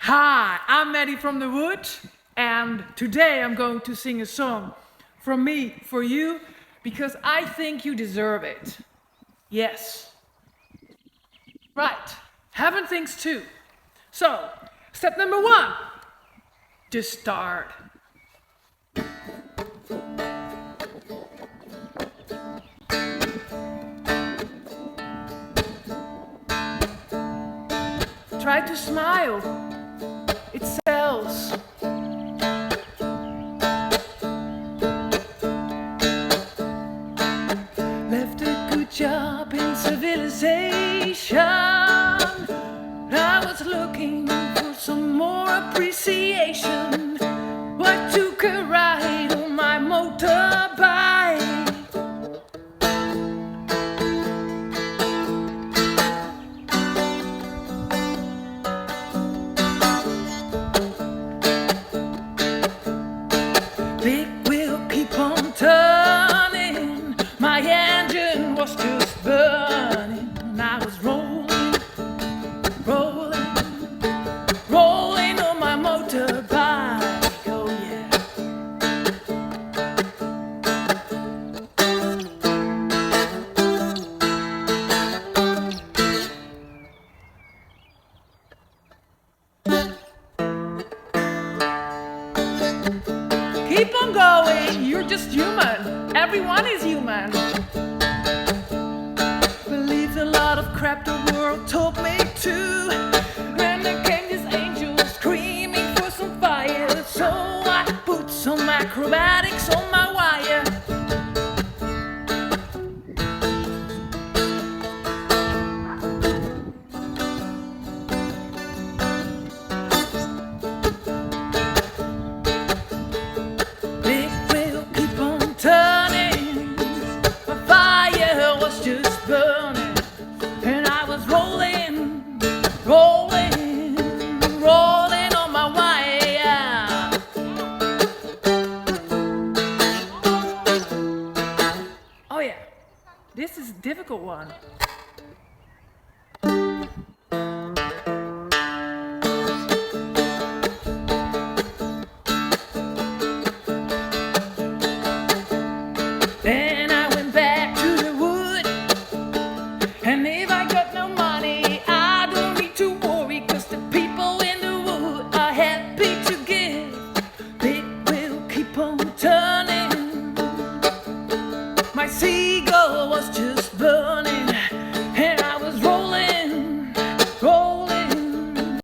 Hi, I'm Maddy from the Wood, and today I'm going to sing a song from me for you because I think you deserve it. Yes. Right, heaven thinks too. So, step number 1, just start. Try to smile, it sells. Left a good job in civilization. I was looking for some more appreciation. I took a ride on my motorbike. Big wheel keep on turning. My engine was just burning. I was rolling, rolling, rolling on my motorbike. Oh yeah. Keep on going, you're just human. Everyone is human. Believed a lot of crap the world told me to. Then there came this angel screaming for some fire. So I put some acrobatics on my wire. Big wheel keep on turning. My fire was just burning. And I was rolling, rolling, rolling on my wire. Oh yeah, this is a difficult one.